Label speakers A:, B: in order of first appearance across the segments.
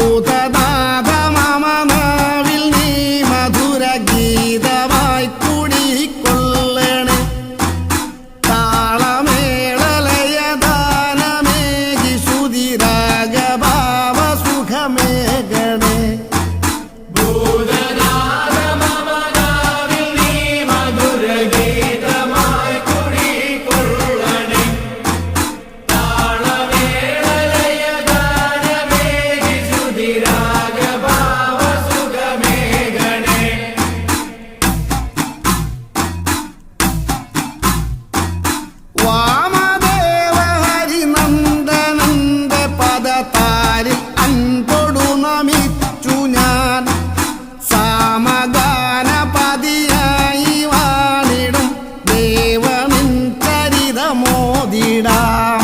A: ഭൂതനാഥ മമ നാവിൽ നീ മധുര ഗീതമായി കുടിക്കൊള്ളണേ. താളമേളലയദാനമേകി ശ്രുതിരാഗഭാവ സുഖമേകണേ. വാമദേവ ഹരിനന്ദനന്റെ പദതാരിൽ അൻപൊടു നമിച്ചു ഞാൻ. സാമഗാനപതിയായി വാണിടും ദേവനിൻ ചരിതമോദിടാം.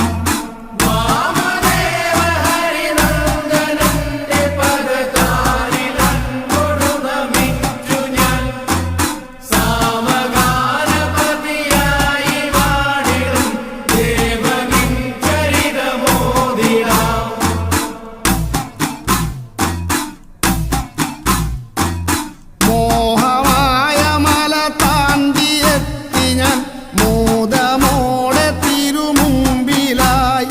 A: മോഹമായ മല താണ്ടിയെത്തി ഞാൻ മോദമോടെ തിരുമുമ്പിലായി.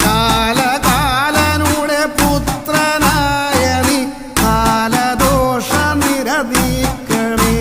A: കാലകാലനുടെ പുത്രനായ നീ കാലദോഷ നിരതീക്കണേ.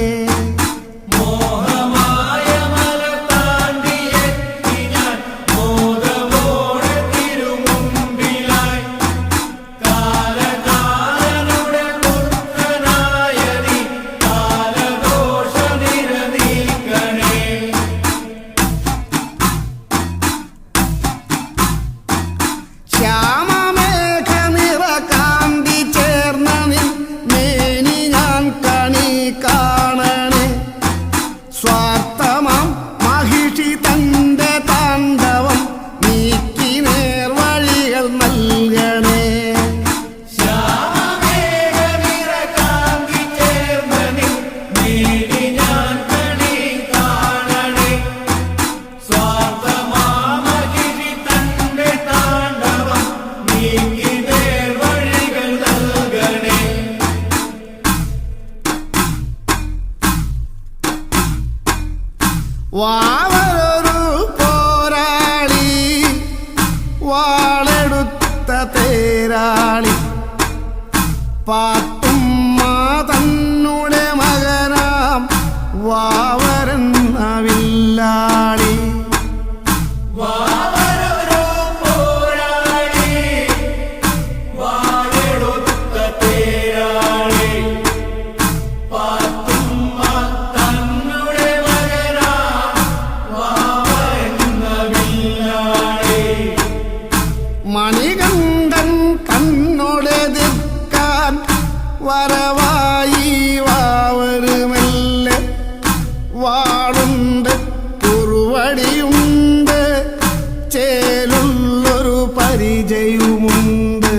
A: ശ്യാമമേഘ നിറകാന്തി ചേർന്ന നിൻ മേനി ഞാൻ കണി കാണണേ. സ്വാർത്ഥമാം മഹിഷി തന്റെ താണ്ഡവം നീക്കി നേർവഴികൾ നൽകണേ. വാവരൊരു പോരാളി വാളെടുത്ത തേരാളി. പാത്തുമ്മ തന്നുടെ മകനാം വാവരെന്ന വില്ലാളി. മണികണ്ഠൻ തന്നോടെതിർക്കാൻ വരവായി വാവരുമെല്ലെ. വാളുണ്ട് കുറുവടിയുണ്ട് ചേലുള്ളൊരു പരിചയവുമുണ്ട്.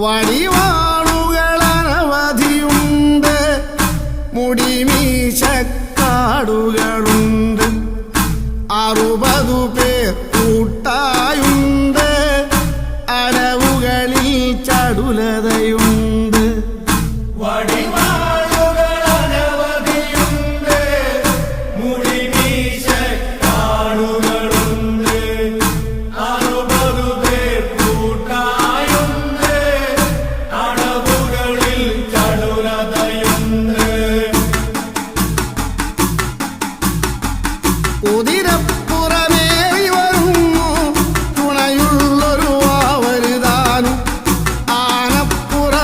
A: വടിവാളുകൾ അനവധിയുണ്ട് മുടിമീശക്കാടുകളുണ്ട്. 60 പേർ കൂട്ടായുണ്ട് അരവുകളിൽ ചടുലതയുണ്ട്. കുതിരപ്പുറമേറി വരുന്നു തുണയുള്ളൊരു വാവരുതാനും. ആനപ്പുറ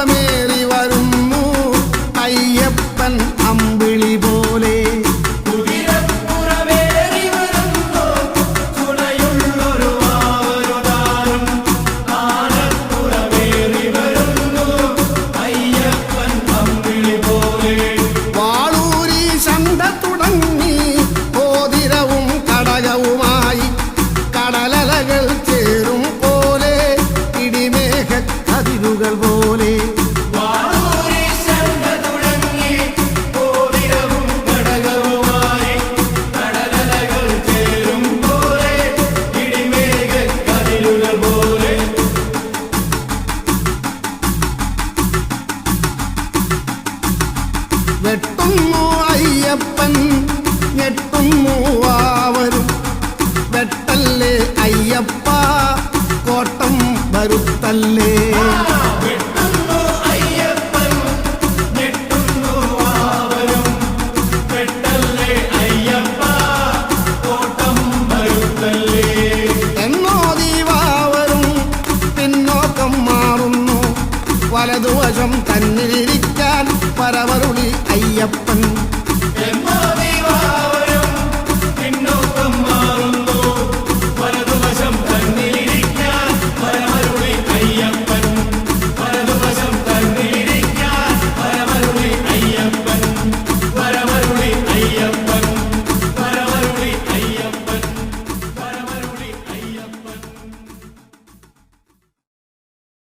A: വരുത്തല്ലേ. എന്നോദീവാവരും പിന്നോക്കം മാറുന്നു, വലതുവശം തന്നിലിരിക്കാൻ പരവരുളി അയ്യപ്പൻ.